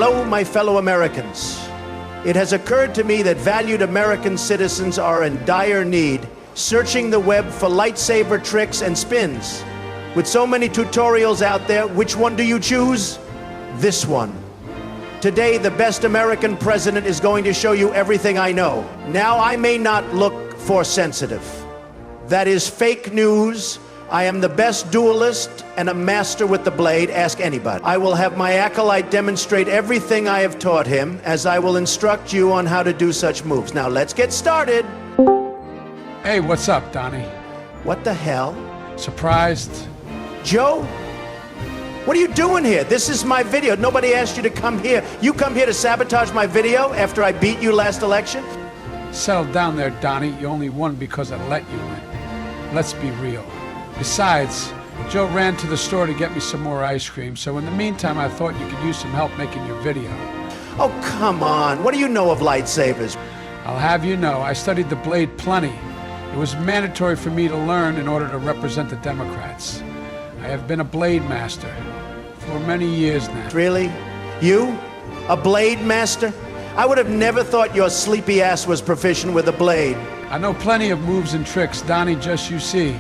Hello, my fellow Americans. It has occurred to me that valued American citizens are in dire need, searching the web for lightsaber tricks and spins. With so many tutorials out there, which one do you choose? This one. Today, the best American president is going to show you everything I know. Now, I may not look Force sensitive. That is fake news. I am the best duelist and a master with the blade. Ask anybody. I will have my acolyte demonstrate everything I have taught him, as I will instruct you on how to do such moves. Now, let's get started. Hey, what's up, Donnie? What the hell? Surprised? Joe? What are you doing here? This is my video. Nobody asked you to come here. You come here to sabotage my video after I beat you last election? Settle down there, Donnie. You only won because I let you win. Let's be real. Besides, Joe ran to the store to get me some more ice cream, so in the meantime, I thought you could use some help making your video. Oh, come on. What do you know of lightsabers? I'll have you know, I studied the blade plenty. It was mandatory for me to learn in order to represent the Democrats. I have been a blade master for many years now. Really? You? A blade master? I would have never thought your sleepy ass was proficient with a blade. I know plenty of moves and tricks, Donnie, just you see.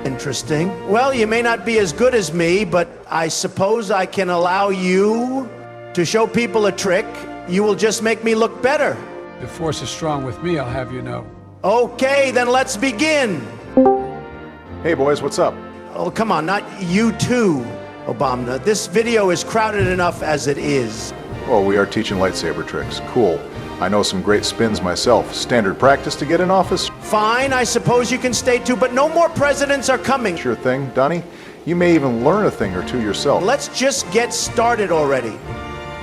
Interesting. Well, you may not be as good as me, but I suppose I can allow you to show people a trick. You will just make me look better. The Force is strong with me, I'll have you know. Okay, then let's begin. Hey boys, what's up? Oh, come on, not you too, Obama. This video is crowded enough as it is. Well, we are teaching lightsaber tricks. Cool. I know some great spins myself. Standard practice to get in office? Fine, I suppose you can stay too, but no more presidents are coming. Sure thing, Donnie. You may even learn a thing or two yourself. Let's just get started already.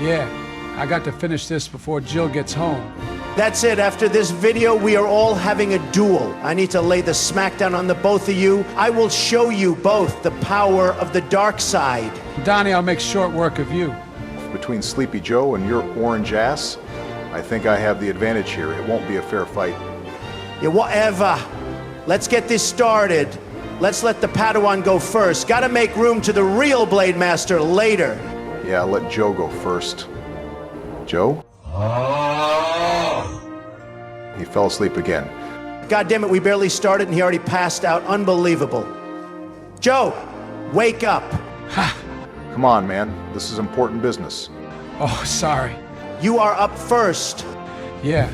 Yeah, I got to finish this before Jill gets home. That's it. After this video, we are all having a duel. I need to lay the smackdown on the both of you. I will show you both the power of the dark side. Donnie, I'll make short work of you. Between Sleepy Joe and your orange ass, I think I have the advantage here. It won't be a fair fight. Yeah, whatever. Let's get this started. Let's let the Padawan go first. Gotta make room to the real Blade Master later. Yeah, let Joe go first. Joe? He fell asleep again. God damn it, we barely started and he already passed out. Unbelievable. Joe, wake up. Ha! Come on, man. This is important business. Oh, sorry. You are up first. Yeah.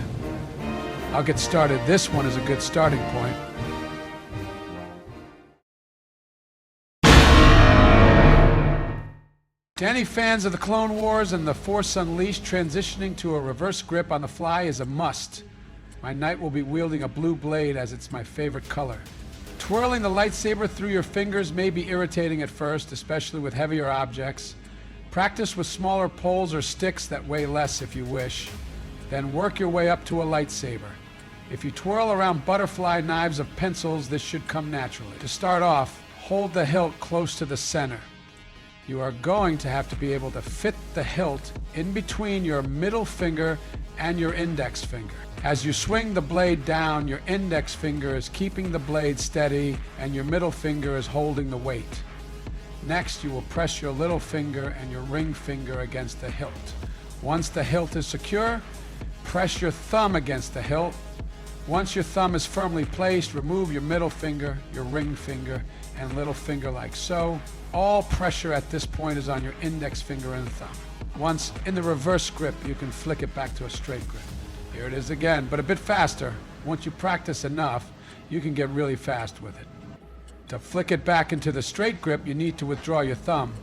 I'll get started. This one is a good starting point. To any fans of the Clone Wars and the Force Unleashed, transitioning to a reverse grip on the fly is a must. My knight will be wielding a blue blade as it's my favorite color. Twirling the lightsaber through your fingers may be irritating at first, especially with heavier objects. Practice with smaller poles or sticks that weigh less if you wish. Then work your way up to a lightsaber. If you twirl around butterfly knives of pencils, this should come naturally. To start off, hold the hilt close to the center. You are going to have to be able to fit the hilt in between your middle finger and your index finger. As you swing the blade down, your index finger is keeping the blade steady and your middle finger is holding the weight. Next, you will press your little finger and your ring finger against the hilt. Once the hilt is secure, press your thumb against the hilt. Once your thumb is firmly placed, remove your middle finger, your ring finger, and little finger like so. All pressure at this point is on your index finger and thumb. Once in the reverse grip, you can flick it back to a straight grip. Here it is again, but a bit faster. Once you practice enough, you can get really fast with it. To flick it back into the straight grip, you need to withdraw your thumb.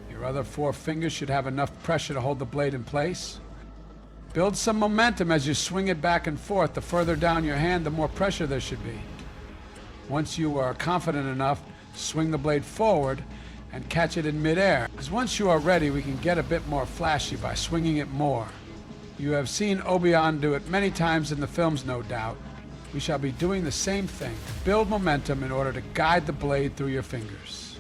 Your other four fingers should have enough pressure to hold the blade in place. Build some momentum as you swing it back and forth. The further down your hand, the more pressure there should be. Once you are confident enough, swing the blade forward and catch it in midair. Because once you are ready, we can get a bit more flashy by swinging it more. You have seen Obi-Wan do it many times in the films, no doubt. We shall be doing the same thing to build momentum in order to guide the blade through your fingers.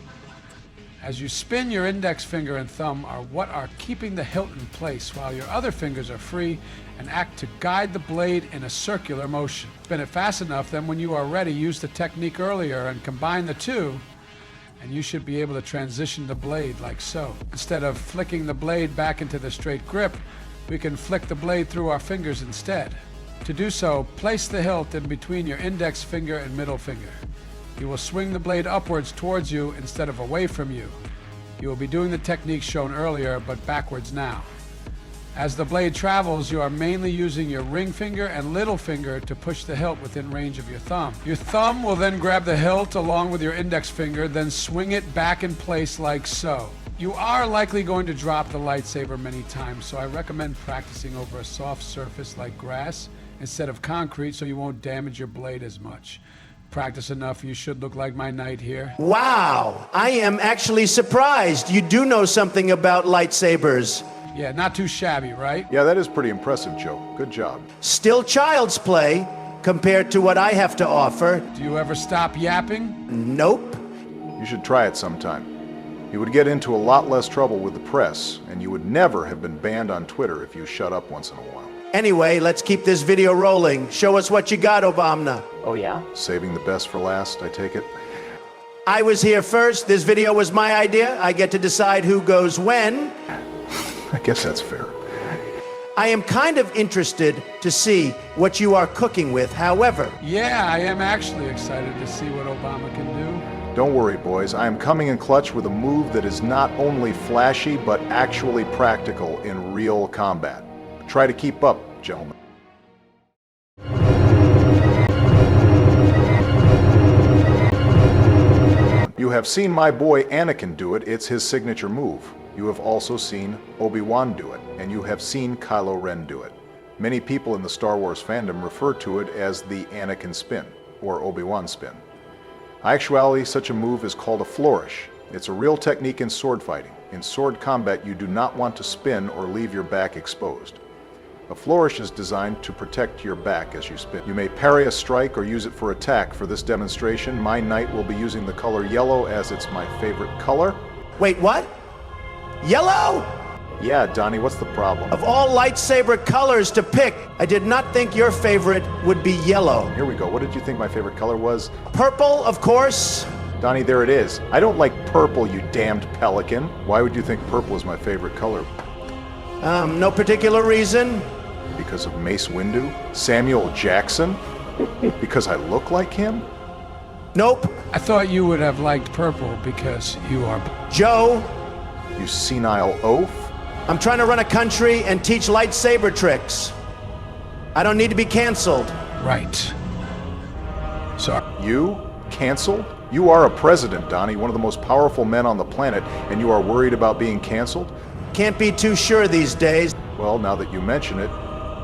As you spin, your index finger and thumb are what are keeping the hilt in place, while your other fingers are free and act to guide the blade in a circular motion. Spin it fast enough, then when you are ready, use the technique earlier and combine the two, and you should be able to transition the blade like so. Instead of flicking the blade back into the straight grip, we can flick the blade through our fingers instead. To do so, place the hilt in between your index finger and middle finger. You will swing the blade upwards towards you instead of away from you. You will be doing the technique shown earlier, but backwards now. As the blade travels, you are mainly using your ring finger and little finger to push the hilt within range of your thumb. Your thumb will then grab the hilt along with your index finger, then swing it back in place like so. You are likely going to drop the lightsaber many times, so I recommend practicing over a soft surface like grass instead of concrete so you won't damage your blade as much. Practice enough, you should look like my knight here. Wow, I am actually surprised. You do know something about lightsabers. Yeah, not too shabby, right? Yeah, that is pretty impressive, Joe. Good job. Still child's play compared to what I have to offer. Do you ever stop yapping? Nope. You should try it sometime. You would get into a lot less trouble with the press, and you would never have been banned on Twitter if you shut up once in a while. Anyway, let's keep this video rolling. Show us what you got, Obama. Oh, yeah? Saving the best for last, I take it? I was here first. This video was my idea. I get to decide who goes when. I guess that's fair. I am kind of interested to see what you are cooking with, however. Yeah, I am actually excited to see what Obama can do. Don't worry, boys. I am coming in clutch with a move that is not only flashy, but actually practical in real combat. Try to keep up, gentlemen. You have seen my boy Anakin do it. It's his signature move. You have also seen Obi-Wan do it, and you have seen Kylo Ren do it. Many people in the Star Wars fandom refer to it as the Anakin spin, or Obi-Wan spin. In actuality, such a move is called a flourish. It's a real technique in sword fighting. In sword combat, you do not want to spin or leave your back exposed. A flourish is designed to protect your back as you spin. You may parry a strike or use it for attack. For this demonstration, my knight will be using the color yellow as it's my favorite color. Wait, what? Yellow? Yeah, Donnie, what's the problem? Of all lightsaber colors to pick, I did not think your favorite would be yellow. Here we go. What did you think my favorite color was? Purple, of course. Donnie, there it is. I don't like purple, you damned pelican. Why would you think purple is my favorite color? No particular reason. Because of Mace Windu? Samuel Jackson? Because I look like him? Nope. I thought you would have liked purple because you are... Joe, You senile oaf? I'm trying to run a country and teach lightsaber tricks. I don't need to be canceled. Right. Sorry. You? Canceled? You are a president, Donnie, one of the most powerful men on the planet, and you are worried about being canceled? Can't be too sure these days. Well, now that you mention it,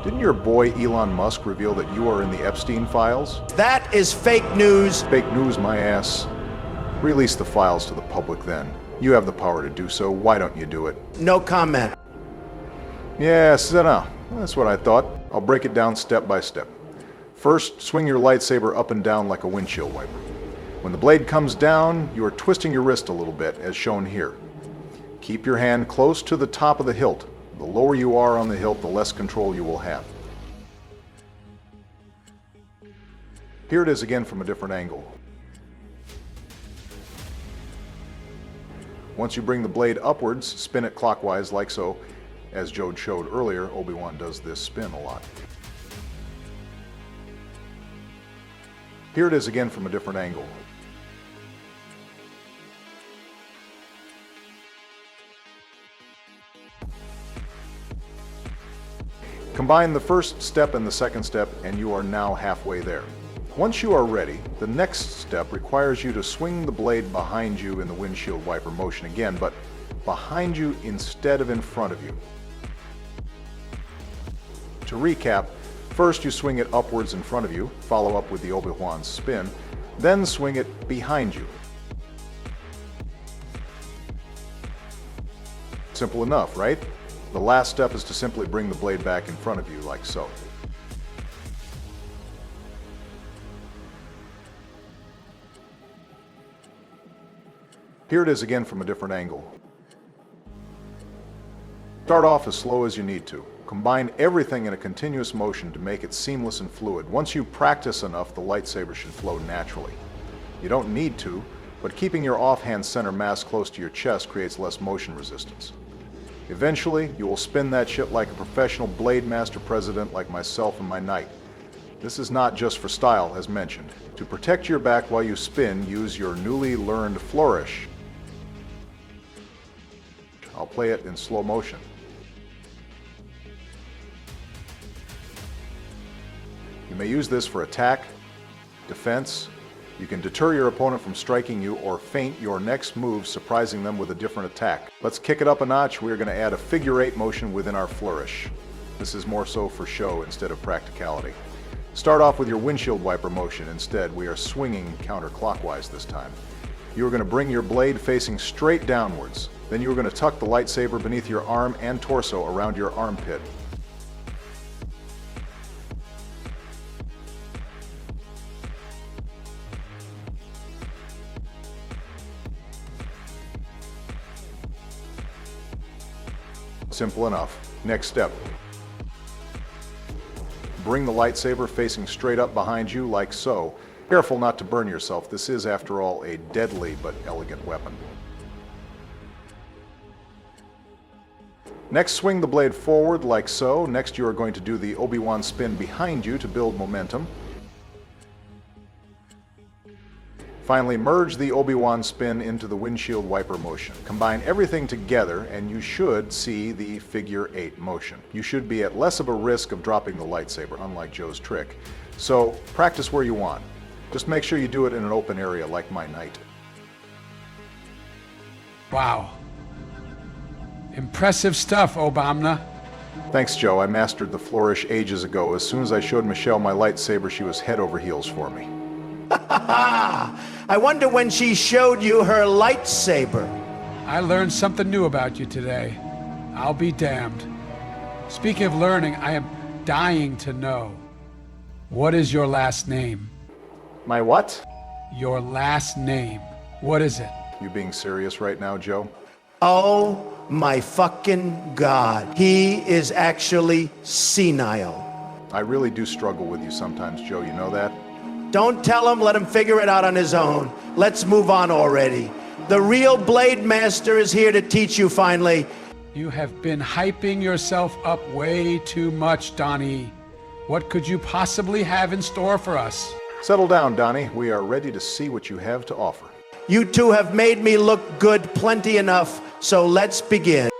didn't your boy Elon Musk reveal that you are in the Epstein files? That is fake news. Fake news, my ass. Release the files to the public then. You have the power to do so. Why don't you do it? No comment. Yes, no. That's what I thought. I'll break it down step by step. First, swing your lightsaber up and down like a windshield wiper. When the blade comes down, you are twisting your wrist a little bit, as shown here. Keep your hand close to the top of the hilt. The lower you are on the hilt, the less control you will have. Here it is again from a different angle. Once you bring the blade upwards, spin it clockwise like so. As Joe showed earlier, Obi-Wan does this spin a lot. Here it is again from a different angle. Combine the first step and the second step, and you are now halfway there. Once you are ready, the next step requires you to swing the blade behind you in the windshield wiper motion again, but behind you instead of in front of you. To recap, first you swing it upwards in front of you, follow up with the Obi-Wan spin, then swing it behind you. Simple enough, right? The last step is to simply bring the blade back in front of you, like so. Here it is again from a different angle. Start off as slow as you need to. Combine everything in a continuous motion to make it seamless and fluid. Once you practice enough, the lightsaber should flow naturally. You don't need to, but keeping your offhand center mass close to your chest creates less motion resistance. Eventually, you will spin that shit like a professional blade master president like myself and my knight. This is not just for style, as mentioned. To protect your back while you spin, use your newly learned flourish. I'll play it in slow motion. You may use this for attack, defense. You can deter your opponent from striking you or feint your next move, surprising them with a different attack. Let's kick it up a notch. We're going to add a figure 8 motion within our flourish. This is more so for show instead of practicality. Start off with your windshield wiper motion. Instead, we are swinging counterclockwise this time. You are going to bring your blade facing straight downwards. Then you are going to tuck the lightsaber beneath your arm and torso around your armpit. Simple enough. Next step. Bring the lightsaber facing straight up behind you like so. Careful not to burn yourself. This is, after all, a deadly but elegant weapon. Next, swing the blade forward like so. Next, you are going to do the Obi-Wan spin behind you to build momentum. Finally, merge the Obi-Wan spin into the windshield wiper motion. Combine everything together and you should see the figure 8 motion. You should be at less of a risk of dropping the lightsaber, unlike Joe's trick. So practice where you want. Just make sure you do it in an open area like my knight. Wow. Impressive stuff, Obama. Thanks, Joe. I mastered the flourish ages ago. As soon as I showed Michelle my lightsaber, she was head over heels for me. I wonder when she showed you her lightsaber. I learned something new about you today. I'll be damned. Speaking of learning, I am dying to know. What is your last name? My what? Your last name. What is it? You being serious right now, Joe? Oh my fucking God. He is actually senile. I really do struggle with you sometimes, Joe. You know that? Don't tell him, let him figure it out on his own. Let's move on already. The real Blade Master is here to teach you finally. You have been hyping yourself up way too much, Donnie. What could you possibly have in store for us? Settle down, Donnie. We are ready to see what you have to offer. You two have made me look good plenty enough, so let's begin.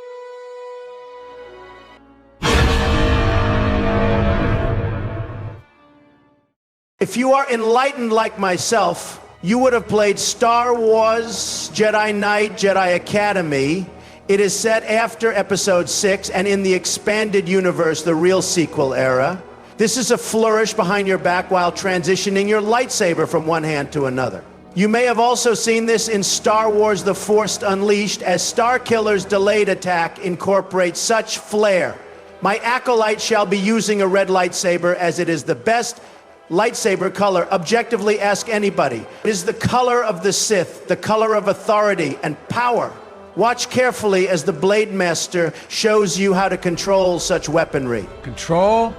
If you are enlightened like myself, you would have played Star Wars, Jedi Knight, Jedi Academy. It is set after Episode 6 and in the expanded universe, the real sequel era. This is a flourish behind your back while transitioning your lightsaber from one hand to another. You may have also seen this in Star Wars The Force Unleashed, as Starkiller's delayed attack incorporates such flair. My acolyte shall be using a red lightsaber as it is the best lightsaber color. Objectively, ask anybody. It is the color of the Sith, the color of authority and power. Watch carefully as the Blade Master shows you how to control such weaponry. Control?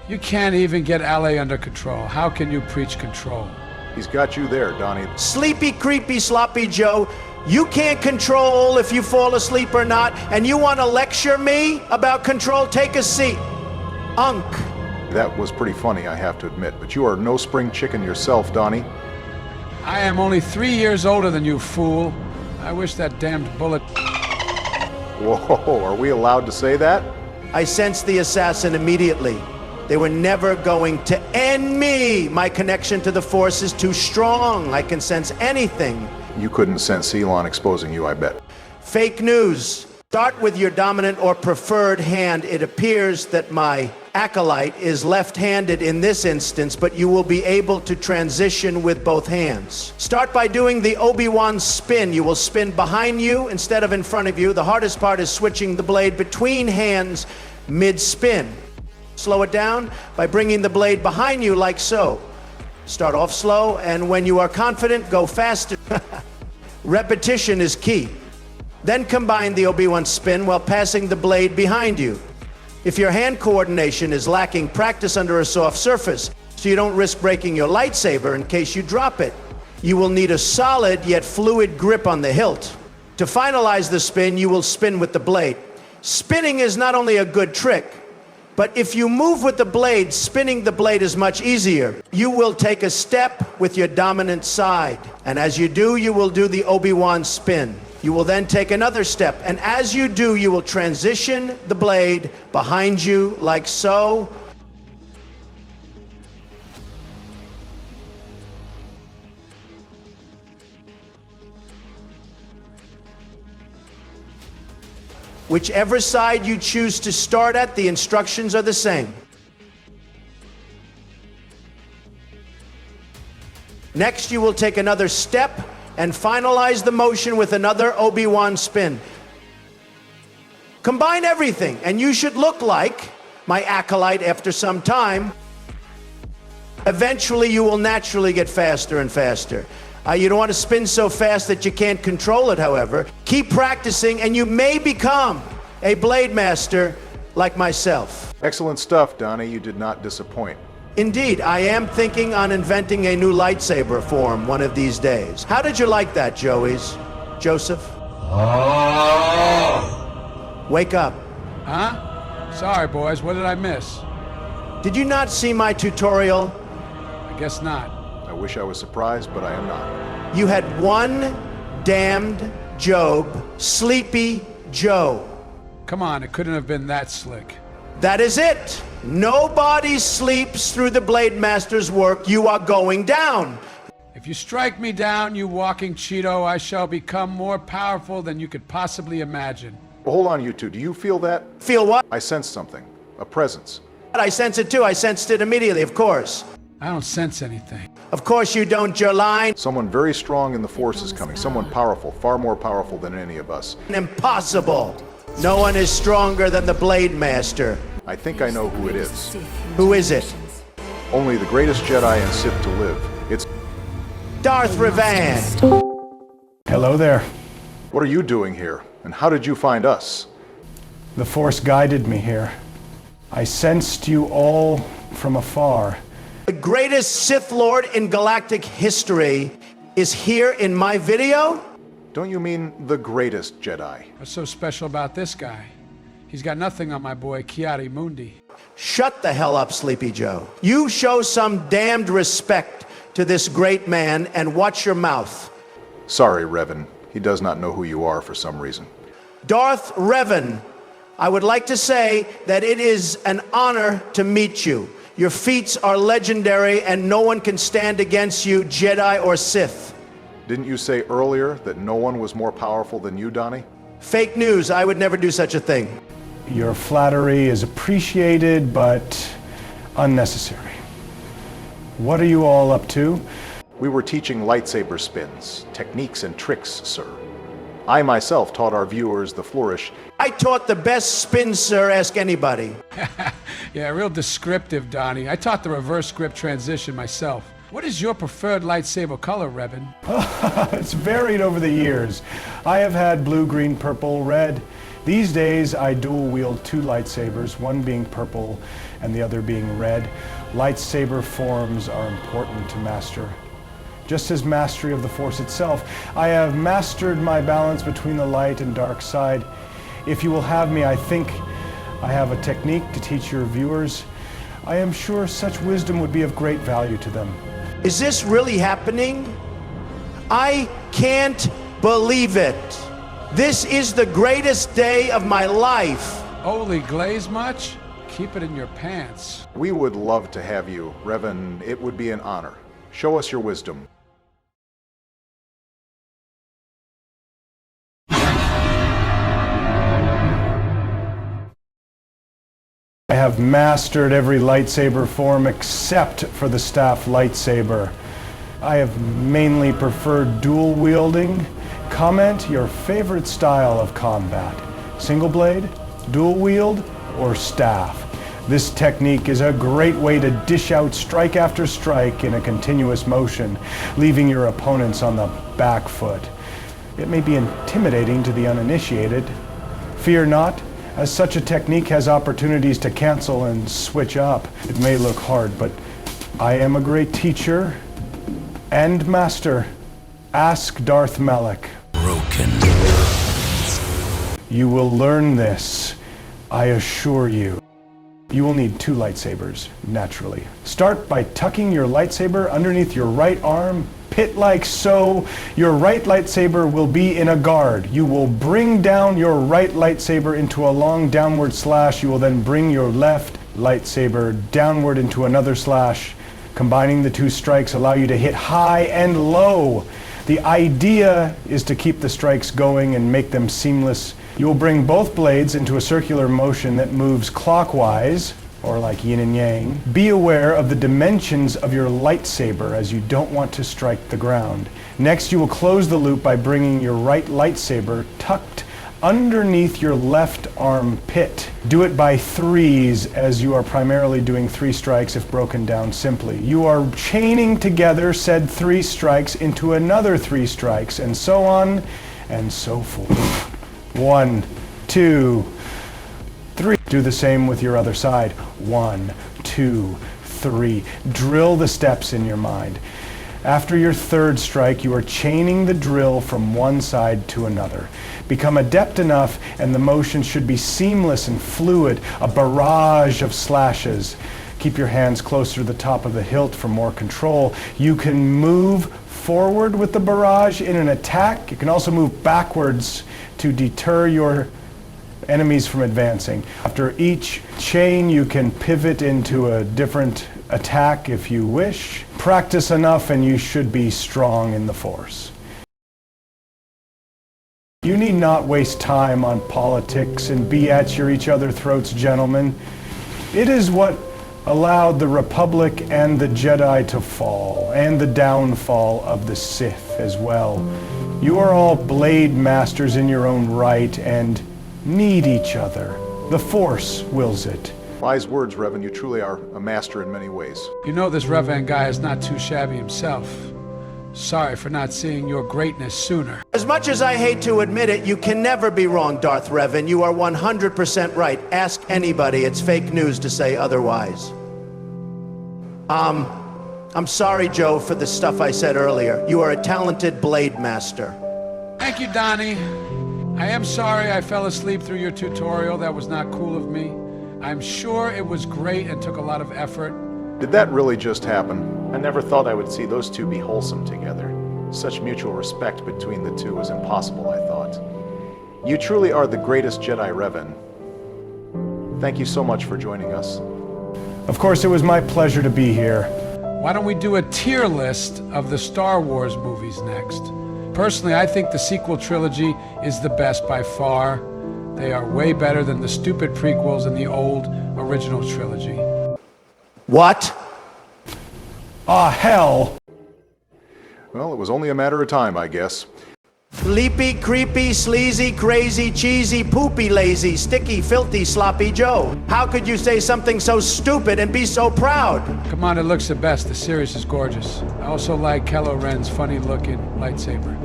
You can't even get Ale under control. How can you preach control? He's got you there, Donnie. Sleepy, creepy, sloppy Joe. You can't control if you fall asleep or not, and you want to lecture me about control? Take a seat. Unk. That was pretty funny, I have to admit, but you are no spring chicken yourself, Donnie. I am only 3 years older than you, fool. I wish that damned bullet... Whoa, are we allowed to say that? I sensed the assassin immediately. They were never going to end me. My connection to the Force is too strong. I can sense anything. You couldn't sense Elon exposing you, I bet. Fake news. Start with your dominant or preferred hand. It appears that my acolyte is left-handed in this instance, but you will be able to transition with both hands. Start by doing the Obi-Wan spin. You will spin behind you instead of in front of you. The hardest part is switching the blade between hands mid-spin. Slow it down by bringing the blade behind you like so. Start off slow, and when you are confident, go faster. Repetition is key. Then combine the Obi-Wan spin while passing the blade behind you. If your hand coordination is lacking, practice under a soft surface so you don't risk breaking your lightsaber in case you drop it. You will need a solid yet fluid grip on the hilt. To finalize the spin, you will spin with the blade. Spinning is not only a good trick, but if you move with the blade, spinning the blade is much easier. You will take a step with your dominant side, and as you do, you will do the Obi-Wan spin. You will then take another step, and as you do, you will transition the blade behind you like so. Whichever side you choose to start at, the instructions are the same. Next, you will take another step and finalize the motion with another Obi-Wan spin. Combine everything, and you should look like my acolyte after some time. Eventually, you will naturally get faster and faster. You don't want to spin so fast that you can't control it, however. Keep practicing, and you may become a blade master like myself. Excellent stuff, Donnie. You did not disappoint. Indeed, I am thinking on inventing a new lightsaber form one of these days. How did you like that, Joseph? Wake up. Huh? Sorry, boys. What did I miss? Did you not see my tutorial? I guess not. I wish I was surprised, but I am not. You had one damned Job, Sleepy Joe. Come on, it couldn't have been that slick. That is it. Nobody sleeps through the Blade Master's work. You are going down. If you strike me down, you walking Cheeto, I shall become more powerful than you could possibly imagine. Well, hold on, you two. Do you feel that? Feel what? I sense something. A presence. I sense it too. I sensed it immediately, of course. I don't sense anything. Of course you don't, Jerline. Someone very strong in the Force is coming. Someone powerful, far more powerful than any of us. Impossible. No one is stronger than the Blade Master. I think I know who it is. Who is it? Only the greatest Jedi and Sith to live. It's Darth Revan. Hello there. What are you doing here? And how did you find us? The Force guided me here. I sensed you all from afar. The greatest Sith Lord in galactic history is here in my video? Don't you mean the greatest Jedi? What's so special about this guy? He's got nothing on my boy Kiari Mundi. Shut the hell up, Sleepy Joe. You show some damned respect to this great man and watch your mouth. Sorry, Revan. He does not know who you are for some reason. Darth Revan, I would like to say that it is an honor to meet you. Your feats are legendary and no one can stand against you, Jedi or Sith. Didn't you say earlier that no one was more powerful than you, Donnie? Fake news. I would never do such a thing. Your flattery is appreciated, but unnecessary. What are you all up to? We were teaching lightsaber spins, techniques and tricks, sir. I myself taught our viewers the flourish. I taught the best spin, sir. Ask anybody. Yeah, real descriptive, Donnie. I taught the reverse grip transition myself. What is your preferred lightsaber color, Revan? It's varied over the years. I have had blue, green, purple, red. These days, I dual wield two lightsabers, one being purple and the other being red. Lightsaber forms are important to master. Just as mastery of the Force itself, I have mastered my balance between the light and dark side. If you will have me, I think I have a technique to teach your viewers. I am sure such wisdom would be of great value to them. Is this really happening? I can't believe it. This is the greatest day of my life. Holy glaze much? Keep it in your pants. We would love to have you, Revan. It would be an honor. Show us your wisdom. I have mastered every lightsaber form except for the staff lightsaber. I have mainly preferred dual wielding. Comment your favorite style of combat. Single blade, dual wield, or staff. This technique is a great way to dish out strike after strike in a continuous motion, leaving your opponents on the back foot. It may be intimidating to the uninitiated. Fear not, as such a technique has opportunities to cancel and switch up. It may look hard, but I am a great teacher, And Master, ask Darth MALAK. Broken. You will learn this, I assure you. You will need 2 lightsabers, naturally. Start by tucking your lightsaber underneath your right arm, pit like so. Your right lightsaber will be in a guard. You will bring down your right lightsaber into a long downward slash. You will then bring your left lightsaber downward into another slash. Combining the 2 strikes allow you to hit high and low. The idea is to keep the strikes going and make them seamless. You will bring both blades into a circular motion that moves clockwise, or like yin and yang. Be aware of the dimensions of your lightsaber as you don't want to strike the ground. Next, you will close the loop by bringing your right lightsaber tucked underneath your left arm pit. Do it by 3s, as you are primarily doing 3 strikes if broken down simply. You are chaining together said 3 strikes into another 3 strikes, and so on and so forth. 1, 2, 3. Do the same with your other side. 1, 2, 3. Drill the steps in your mind. After your 3rd strike, you are chaining the drill from one side to another. Become adept enough, and the motion should be seamless and fluid, a barrage of slashes. Keep your hands closer to the top of the hilt for more control. You can move forward with the barrage in an attack. You can also move backwards to deter your enemies from advancing. After each chain, you can pivot into a different attack if you wish. Practice enough and you should be strong in the Force. You need not waste time on politics and be at each other's throats, gentlemen. It is what allowed the Republic and the Jedi to fall, and the downfall of the Sith as well. You are all blade masters in your own right and need each other. The Force wills it. Wise words, Revan. You truly are a master in many ways. You know this Revan guy is not too shabby himself. Sorry for not seeing your greatness sooner. As much as I hate to admit it, you can never be wrong, Darth Revan. You are 100% right. Ask anybody. It's fake news to say otherwise. I'm sorry, Joe, for the stuff I said earlier. You are a talented blade master. Thank you, Donnie. I am sorry I fell asleep through your tutorial. That was not cool of me. I'm sure it was great and took a lot of effort. Did that really just happen? I never thought I would see those two be wholesome together. Such mutual respect between the two was impossible, I thought. You truly are the greatest Jedi, Revan. Thank you so much for joining us. Of course, it was my pleasure to be here. Why don't we do a tier list of the Star Wars movies next? Personally, I think the sequel trilogy is the best by far. They are way better than the stupid prequels in the old original trilogy. What? Ah, hell! Well, it was only a matter of time, I guess. Leapy, creepy, sleazy, crazy, cheesy, poopy, lazy, sticky, filthy, sloppy Joe. How could you say something so stupid and be so proud? Come on, it looks the best. The series is gorgeous. I also like Kylo Ren's funny-looking lightsaber.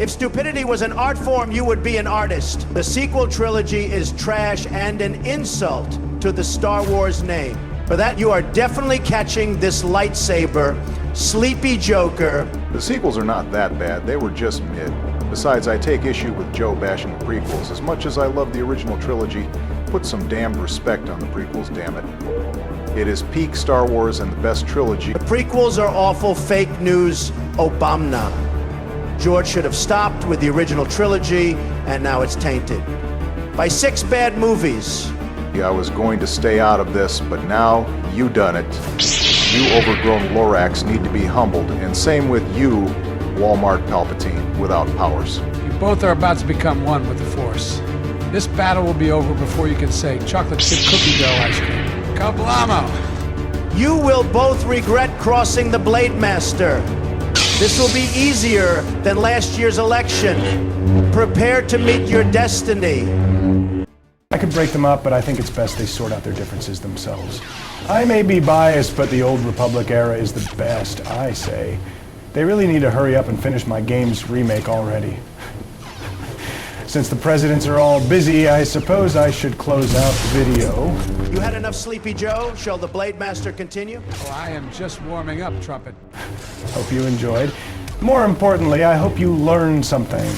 If stupidity was an art form, you would be an artist. The sequel trilogy is trash and an insult to the Star Wars name. For that, you are definitely catching this lightsaber, sleepy joker. The sequels are not that bad. They were just mid. Besides, I take issue with Joe bashing the prequels. As much as I love the original trilogy, put some damned respect on the prequels, damn it. It is peak Star Wars and the best trilogy. The prequels are awful fake news Obama. George should have stopped with the original trilogy, and now it's tainted. By 6 bad movies. I was going to stay out of this, but now you done it. You overgrown Lorax need to be humbled, and same with you, Walmart Palpatine, without powers. You both are about to become one with the Force. This battle will be over before you can say chocolate chip cookie dough ice cream. Kablamo! You will both regret crossing the Blade Master. This will be easier than last year's election. Prepare to meet your destiny. I could break them up, but I think it's best they sort out their differences themselves. I may be biased, but the Old Republic era is the best, I say. They really need to hurry up and finish my game's remake already. Since the presidents are all busy, I suppose I should close out the video. You had enough, Sleepy Joe? Shall the Blade Master continue? Oh, I am just warming up, Trumpet. Hope you enjoyed. More importantly, I hope you learned something.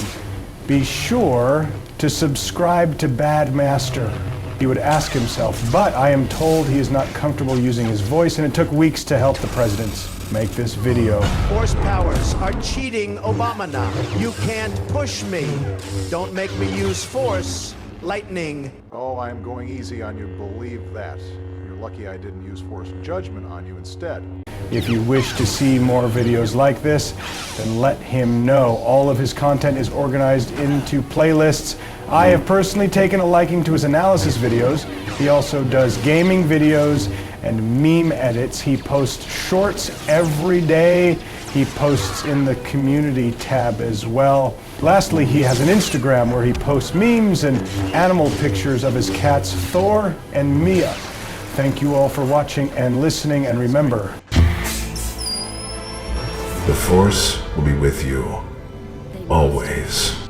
Be sure to subscribe to Bad Master. He would ask himself, but I am told he is not comfortable using his voice, and it took weeks to help the presidents make this video. Force powers are cheating Obama now. You can't push me. Don't make me use force. Lightning. Oh, I am going easy on you, believe that. You're lucky I didn't use force judgment on you instead. If you wish to see more videos like this, then let him know. All of his content is organized into playlists. I have personally taken a liking to his analysis videos. He also does gaming videos and meme edits. He posts shorts every day. He posts in the community tab as well. Lastly, he has an Instagram where he posts memes and animal pictures of his cats Thor and Mia. Thank you all for watching and listening, and remember, the Force will be with you, always.